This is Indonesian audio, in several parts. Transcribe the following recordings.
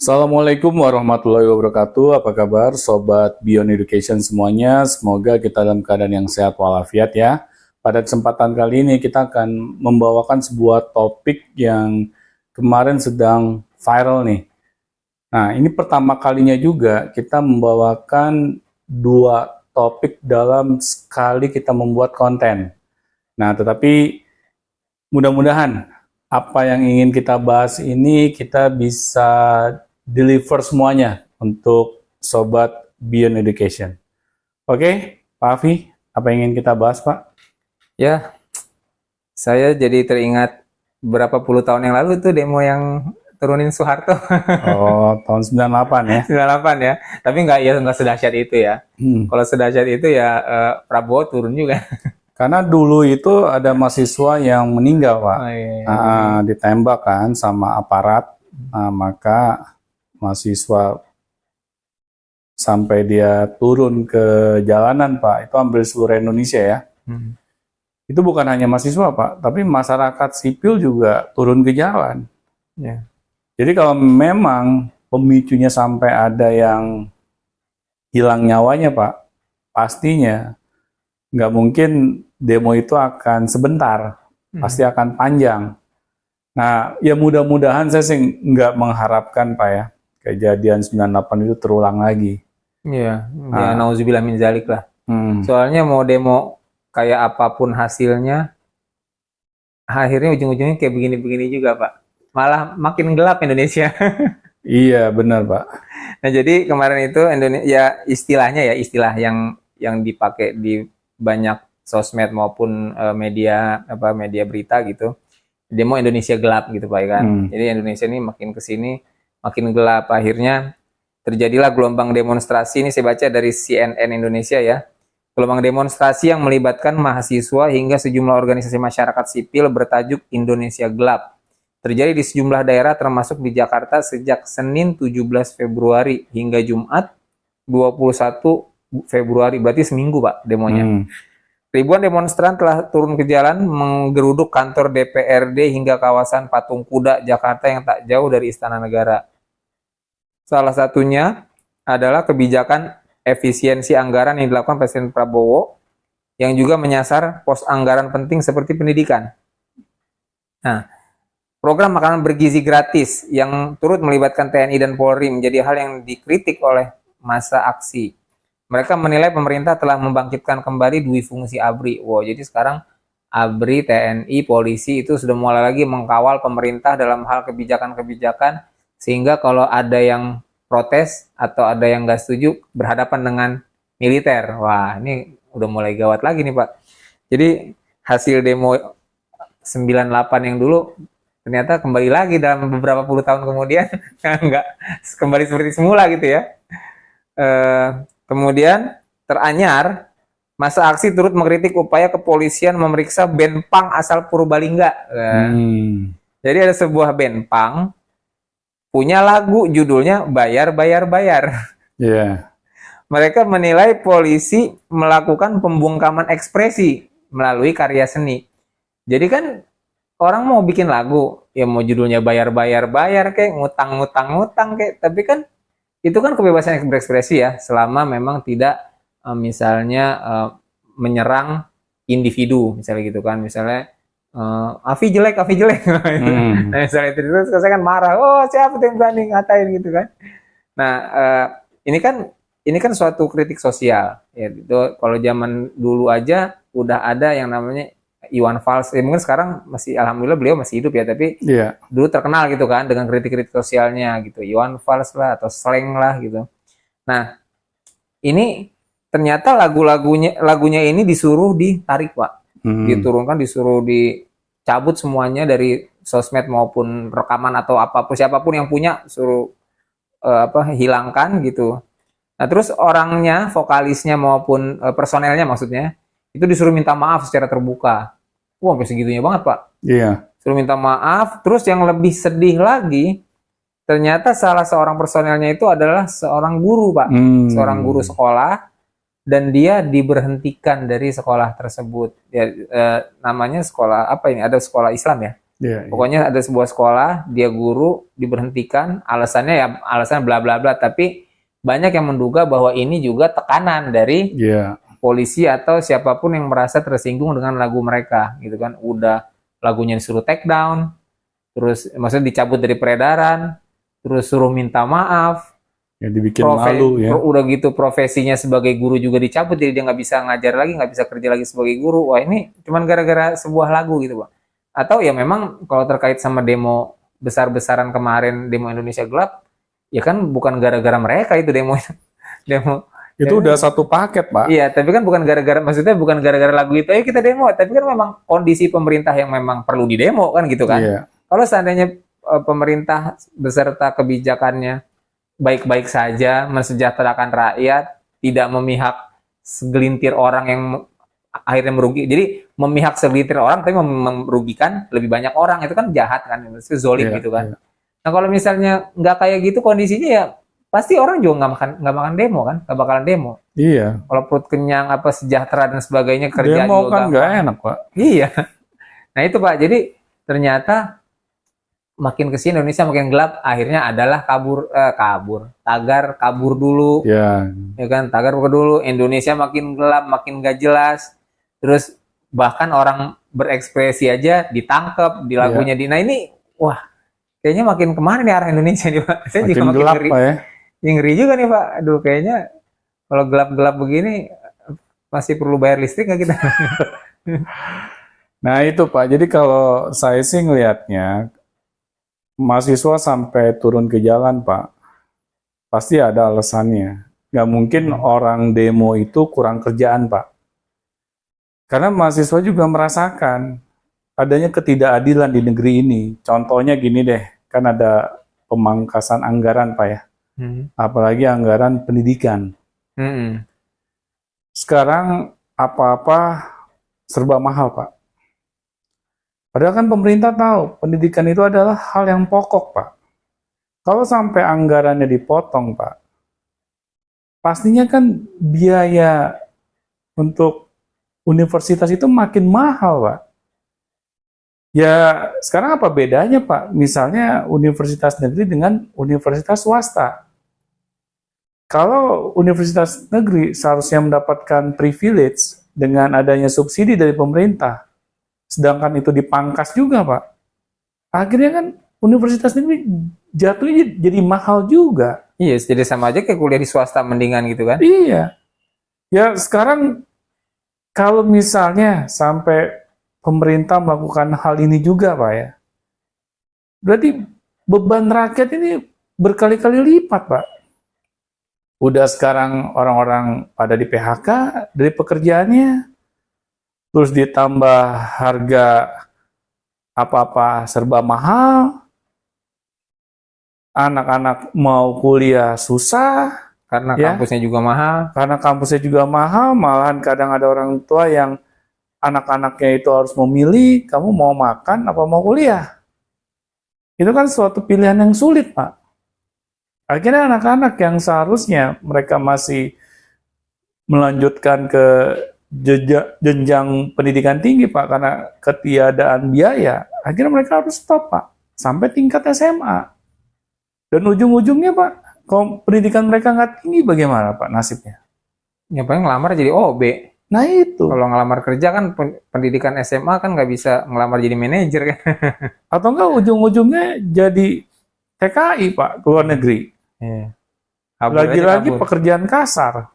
Assalamualaikum warahmatullahi wabarakatuh. Apa kabar Sobat Beyond Education semuanya? Semoga kita dalam keadaan yang sehat walafiat ya. Pada kesempatan kali ini kita akan membawakan sebuah topik yang kemarin sedang viral nih. Nah, ini pertama kalinya juga kita membawakan dua topik dalam sekali kita membuat konten. Nah, tetapi mudah-mudahan apa yang ingin kita bahas ini kita bisa deliver semuanya untuk Sobat Beyond Education. Oke, Pak Afi, apa yang ingin kita bahas, Pak? Ya, saya jadi teringat berapa puluh tahun yang lalu tuh demo yang turunin Soeharto. Oh, tahun 98 ya? 98 ya. Tapi nggak sedahsyat itu ya. Kalau sedahsyat itu ya Prabowo turun juga. Karena dulu itu ada mahasiswa yang meninggal, Pak. Oh, iya. Ditembak kan sama aparat, maka mahasiswa sampai dia turun ke jalanan, Pak. Itu hampir seluruh Indonesia ya. Itu bukan hanya mahasiswa, Pak, tapi masyarakat sipil juga turun ke jalan. Ya. Jadi kalau memang pemicunya sampai ada yang hilang nyawanya, Pak, pastinya nggak mungkin demo itu akan sebentar, pasti akan panjang. Nah, ya mudah-mudahan saya sih nggak mengharapkan, Pak ya, kejadian 98 itu terulang lagi. Iya, ya nauzubillah min zalik lah. Soalnya mau demo kayak apapun hasilnya, akhirnya ujung-ujungnya kayak begini-begini juga, Pak. Malah makin gelap Indonesia. Iya, benar, Pak. Nah, jadi kemarin itu Indonesia ya istilahnya ya istilah yang dipakai di banyak sosmed maupun media berita gitu, demo Indonesia gelap gitu Pak kan. Jadi Indonesia ini makin kesini makin gelap, akhirnya terjadilah gelombang demonstrasi. Ini saya baca dari CNN Indonesia ya, gelombang demonstrasi yang melibatkan mahasiswa hingga sejumlah organisasi masyarakat sipil bertajuk Indonesia Gelap terjadi di sejumlah daerah termasuk di Jakarta sejak Senin 17 Februari hingga Jumat 21 Februari, berarti seminggu Pak demonya. Ribuan demonstran telah turun ke jalan menggeruduk kantor DPRD hingga kawasan Patung Kuda Jakarta yang tak jauh dari Istana Negara. Salah satunya adalah kebijakan efisiensi anggaran yang dilakukan Presiden Prabowo yang juga menyasar pos anggaran penting seperti pendidikan. Nah, program makanan bergizi gratis yang turut melibatkan TNI dan Polri menjadi hal yang dikritik oleh masa aksi. Mereka menilai pemerintah telah membangkitkan kembali dui fungsi ABRI. Wow, jadi sekarang ABRI, TNI, polisi itu sudah mulai lagi mengkawal pemerintah dalam hal kebijakan-kebijakan, sehingga kalau ada yang protes atau ada yang nggak setuju berhadapan dengan militer. Wah, ini udah mulai gawat lagi nih Pak. Jadi hasil demo 98 yang dulu ternyata kembali lagi dalam beberapa puluh tahun kemudian nggak kembali seperti semula gitu ya. Kemudian teranyar, masa aksi turut mengkritik upaya kepolisian memeriksa band punk asal Purbalingga. Jadi ada sebuah band punk punya lagu judulnya Bayar Bayar Bayar. Yeah. Mereka menilai polisi melakukan pembungkaman ekspresi melalui karya seni. Jadi kan orang mau bikin lagu, ya mau judulnya Bayar Bayar Bayar kayak ngutang kayak, tapi kan itu kan kebebasan berekspresi ya, selama memang tidak misalnya menyerang individu, misalnya gitu kan, misalnya Afi jelek. Nah, misalnya itu terus saya kan marah, oh siapa yang berani ngatain gitu kan. Nah, ini kan suatu kritik sosial ya. Itu kalau zaman dulu aja udah ada yang namanya Iwan Fals, mungkin sekarang masih alhamdulillah beliau masih hidup ya, tapi dulu terkenal gitu kan dengan kritik-kritik sosialnya gitu, Iwan Fals lah atau slang lah gitu. Nah, ini ternyata lagunya ini disuruh ditarik Pak, diturunkan, disuruh dicabut semuanya dari sosmed maupun rekaman atau apapun, siapapun yang punya suruh hilangkan gitu. Nah, terus orangnya, vokalisnya maupun personelnya maksudnya itu disuruh minta maaf secara terbuka. Wah, sampai segitunya banget, Pak. Iya. Suruh minta maaf. Terus yang lebih sedih lagi, ternyata salah seorang personelnya itu adalah seorang guru, Pak. Seorang guru sekolah, dan dia diberhentikan dari sekolah tersebut. Ya, namanya sekolah apa ini? Ada sekolah Islam ya. Iya, iya. Pokoknya ada sebuah sekolah, dia guru diberhentikan, alasannya ya alasan bla bla bla, tapi banyak yang menduga bahwa ini juga tekanan dari Iya. polisi atau siapapun yang merasa tersinggung dengan lagu mereka gitu kan. Udah lagunya disuruh take down, terus maksudnya dicabut dari peredaran, terus suruh minta maaf, Ya dibikin malu ya. udah gitu profesinya sebagai guru juga dicabut, jadi dia nggak bisa ngajar lagi, nggak bisa kerja lagi sebagai guru. Wah, ini cuman gara-gara sebuah lagu gitu, Pak. Atau ya memang kalau terkait sama demo besar-besaran kemarin, demo Indonesia Gelap, ya kan bukan gara-gara mereka itu demo demo. Itu udah satu paket, Pak. Iya, tapi kan bukan gara-gara, maksudnya bukan gara-gara lagu itu ayo kita demo, tapi kan memang kondisi pemerintah yang memang perlu didemo kan gitu kan. Iya. Kalau seandainya pemerintah beserta kebijakannya baik-baik saja, mensejahterakan rakyat, tidak memihak segelintir orang yang akhirnya merugi. Jadi memihak segelintir orang tapi merugikan lebih banyak orang, itu kan jahat kan, itu zolim Iya, gitu kan. iya. Nah kalau misalnya nggak kayak gitu kondisinya ya pasti orang juga nggak makan demo kan, nggak bakalan demo. Iya. Kalau perut kenyang apa sejahtera dan sebagainya kerja Demo juga kan nggak gampang. enak, Pak. Iya. Nah itu Pak, jadi ternyata makin kesini Indonesia makin gelap, akhirnya adalah tagar kabur dulu, Ya. ya kan, tagar kabur dulu, Indonesia makin gelap, makin gak jelas, terus bahkan orang berekspresi aja ditangkap di lagunya di, nah ini, wah, kayaknya makin kemana nih arah Indonesia nih Pak, saya juga Makin makin gelap, ngeri, Pak ya. ngeri juga nih Pak, aduh kayaknya kalau gelap-gelap begini masih perlu bayar listrik nggak kita? Nah itu Pak, jadi kalau saya sih ngelihatnya mahasiswa sampai turun ke jalan Pak, pasti ada alasannya. Nggak mungkin orang demo itu kurang kerjaan Pak. Karena mahasiswa juga merasakan adanya ketidakadilan di negeri ini. Contohnya gini deh, kan ada pemangkasan anggaran Pak ya, apalagi anggaran pendidikan. Sekarang apa-apa serba mahal Pak. Padahal kan pemerintah tahu pendidikan itu adalah hal yang pokok, Pak. Kalau sampai anggarannya dipotong, Pak, pastinya kan biaya untuk universitas itu makin mahal, Pak. Ya, sekarang apa bedanya, Pak? Misalnya universitas negeri dengan universitas swasta. Kalau universitas negeri seharusnya mendapatkan privilege dengan adanya subsidi dari pemerintah, sedangkan itu dipangkas juga, Pak. Akhirnya kan universitas negeri jatuhnya jadi mahal juga. Iya, jadi sama aja kayak kuliah di swasta mendingan gitu kan. Iya. Ya sekarang kalau misalnya sampai pemerintah melakukan hal ini juga, Pak ya, berarti beban rakyat ini berkali-kali lipat, Pak. Udah sekarang orang-orang pada di PHK dari pekerjaannya, terus ditambah harga apa-apa serba mahal, anak-anak mau kuliah susah, Karena ya, kampusnya juga mahal. karena kampusnya juga mahal, malahan kadang ada orang tua yang anak-anaknya itu harus memilih, kamu mau makan apa mau kuliah. Itu kan suatu pilihan yang sulit, Pak. Akhirnya anak-anak yang seharusnya mereka masih melanjutkan ke jenjang pendidikan tinggi, Pak, karena ketiadaan biaya, akhirnya mereka harus stop, Pak, sampai tingkat SMA. Dan ujung-ujungnya, Pak, kalau pendidikan mereka nggak tinggi, bagaimana, Pak, nasibnya? Ya paling ngelamar jadi OB. Nah itu. Kalau ngelamar kerja kan pendidikan SMA kan nggak bisa ngelamar jadi manajer kan. Atau enggak ujung-ujungnya jadi TKI, Pak, ke luar negeri. Lagi-lagi pekerjaan kasar.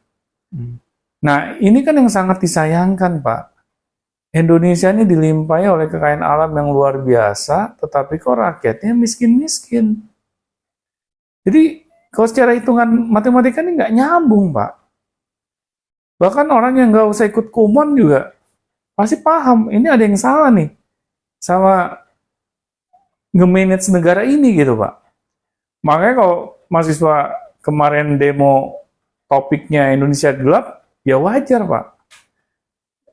Nah, ini kan yang sangat disayangkan, Pak. Indonesia ini dilimpahi oleh kekayaan alam yang luar biasa, tetapi kok rakyatnya miskin-miskin. Jadi, kalau secara hitungan matematika ini nggak nyambung, Pak. Bahkan orang yang nggak usah ikut kumon juga pasti paham, ini ada yang salah nih sama nge-manage negara ini gitu, Pak. Makanya kalau mahasiswa kemarin demo topiknya Indonesia gelap, ya wajar, Pak.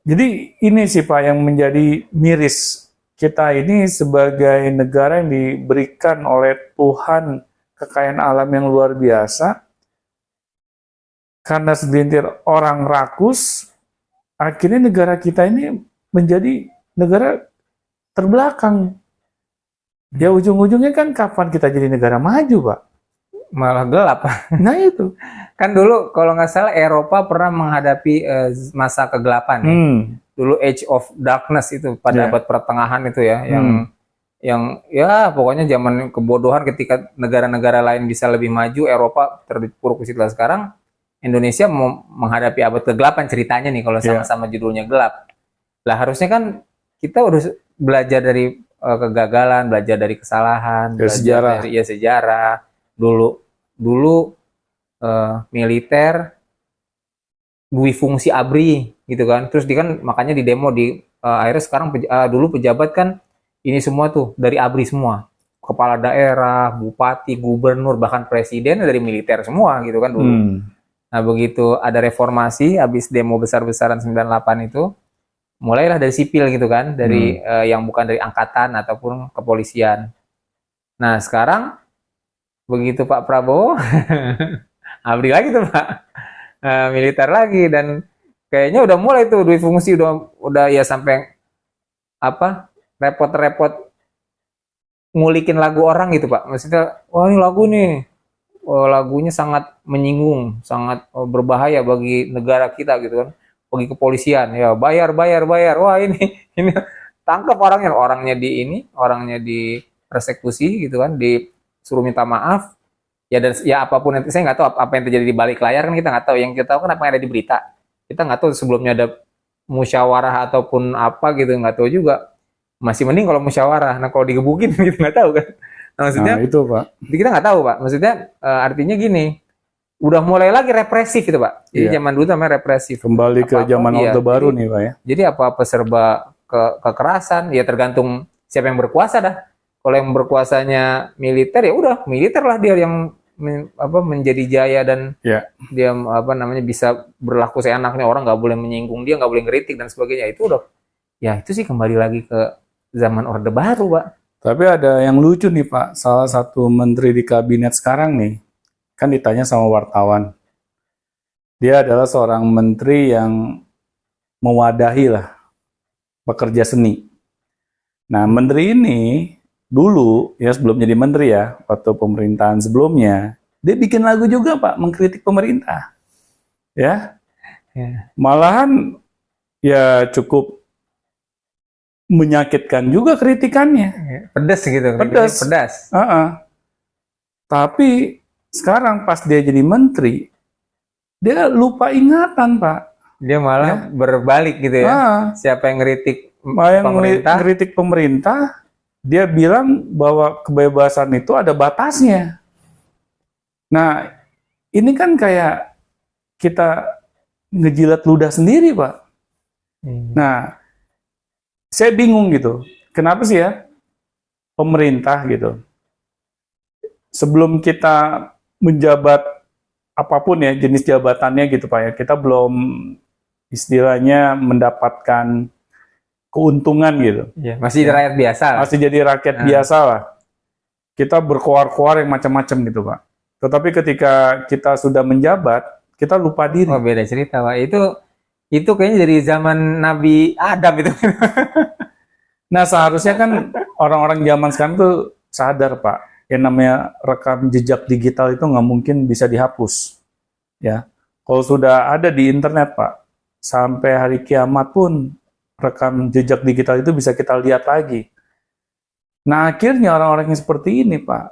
Jadi ini sih, Pak, yang menjadi miris. Kita ini sebagai negara yang diberikan oleh Tuhan kekayaan alam yang luar biasa, karena segelintir orang rakus, akhirnya negara kita ini menjadi negara terbelakang. Ya ujung-ujungnya kan kapan kita jadi negara maju, Pak? Malah gelap. Nah itu. Kan dulu kalau nggak salah Eropa pernah menghadapi masa kegelapan ya. Hmm. Dulu Age of Darkness itu pada Ya. abad pertengahan itu ya, Hmm. yang ya pokoknya zaman kebodohan ketika negara-negara lain bisa lebih maju, Eropa terpuruk di situ. Sekarang Indonesia mau menghadapi abad kegelapan ceritanya nih kalau Ya. sama-sama judulnya gelap. Lah harusnya kan kita udah belajar dari kegagalan, belajar dari kesalahan, Dari belajar sejarah. dari ya sejarah. Dulu militer dui fungsi ABRI gitu kan. Terus dia kan makanya di demo akhirnya sekarang dulu pejabat kan ini semua tuh dari ABRI semua. Kepala daerah, bupati, gubernur, bahkan presiden dari militer semua gitu kan dulu. Hmm. Nah, begitu ada reformasi habis demo besar-besaran 98 itu, mulailah dari sipil gitu kan, dari yang bukan dari angkatan ataupun kepolisian. Nah, sekarang begitu Pak Prabowo ABRI lagi tuh Pak. Militer lagi dan kayaknya udah mulai tuh duit fungsi udah ya sampai apa repot-repot ngulikin lagu orang gitu Pak. Maksudnya wah ini lagu nih lagunya sangat menyinggung, sangat berbahaya bagi negara kita gitu kan. Bagi kepolisian ya bayar. Wah ini tangkap orangnya orangnya di persekusi gitu kan, disuruh minta maaf. Ya dan ya apapun nanti saya nggak tahu apa yang terjadi di balik layar kan kita nggak tahu. Yang kita tahu kan apa yang ada di berita. Kita nggak tahu sebelumnya ada musyawarah ataupun apa gitu nggak tahu juga. Masih mending kalau musyawarah. Nah kalau digebukin kita nggak tahu kan. Nah, maksudnya itu Pak. kita nggak tahu Pak. Maksudnya artinya gini, udah mulai lagi represif itu Pak. Jadi zaman dulu namanya represif. Kembali ke zaman Orde Baru nih Pak ya. Jadi apa-apa serba kekerasan. Ya tergantung siapa yang berkuasa dah. Kalau yang berkuasanya militer ya udah militer lah dia yang menjadi jaya dan dia bisa berlaku seenaknya, orang nggak boleh menyinggung dia, nggak boleh ngeritik dan sebagainya. Itu udah ya itu sih kembali lagi ke zaman Orde Baru Pak. Tapi ada yang lucu nih Pak, salah satu menteri di kabinet sekarang nih kan ditanya sama wartawan, dia adalah seorang menteri yang mewadahi lah pekerja seni. Nah menteri ini dulu ya sebelum jadi menteri ya, waktu pemerintahan sebelumnya, dia bikin lagu juga Pak, mengkritik pemerintah. Ya. Malahan ya cukup menyakitkan juga kritikannya. Pedas gitu. Pedas. Tapi sekarang pas dia jadi menteri, dia lupa ingatan Pak. Dia malah berbalik gitu ya. Siapa yang ngeritik pemerintah, dia bilang bahwa kebebasan itu ada batasnya. Nah, ini kan kayak kita ngejilat ludah sendiri, Pak. Nah, saya bingung gitu. Kenapa sih ya pemerintah gitu? Sebelum kita menjabat apapun ya jenis jabatannya gitu Pak ya, kita belum istilahnya mendapatkan keuntungan gitu. Ya, masih jadi rakyat biasa. Masih jadi rakyat biasa lah. Kita berkoar-koar yang macam-macam gitu Pak. Tetapi ketika kita sudah menjabat, kita lupa diri. Oh beda cerita Pak. Itu kayaknya dari zaman Nabi Adam itu. Nah seharusnya kan orang-orang zaman sekarang tuh sadar Pak, yang namanya rekam jejak digital itu nggak mungkin bisa dihapus. Ya, kalau sudah ada di internet Pak, sampai hari kiamat pun rekam jejak digital itu bisa kita lihat lagi. Nah akhirnya orang-orang yang seperti ini Pak,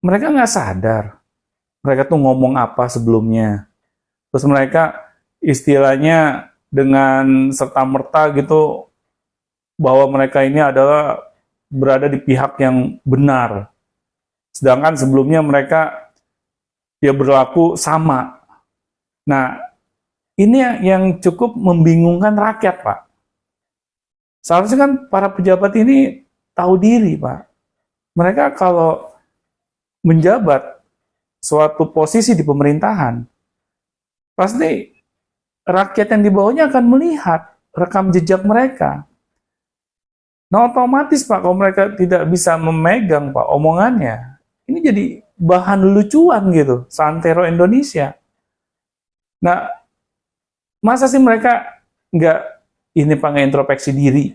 mereka nggak sadar. Mereka tuh ngomong apa sebelumnya. Terus mereka istilahnya dengan serta-merta gitu, bahwa mereka ini adalah berada di pihak yang benar. Sedangkan sebelumnya mereka ya berlaku sama. Nah, ini yang cukup membingungkan rakyat, Pak. Seharusnya kan para pejabat ini tahu diri, Pak. Mereka kalau menjabat suatu posisi di pemerintahan, pasti rakyat yang di bawahnya akan melihat rekam jejak mereka. Nah otomatis Pak, kalau mereka tidak bisa memegang Pak omongannya, ini jadi bahan lucuan gitu, santero Indonesia. Nah, masa sih mereka nggak ini Pak, nggak introspeksi diri?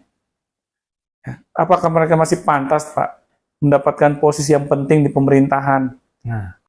Apakah mereka masih pantas, Pak, mendapatkan posisi yang penting di pemerintahan? Nah,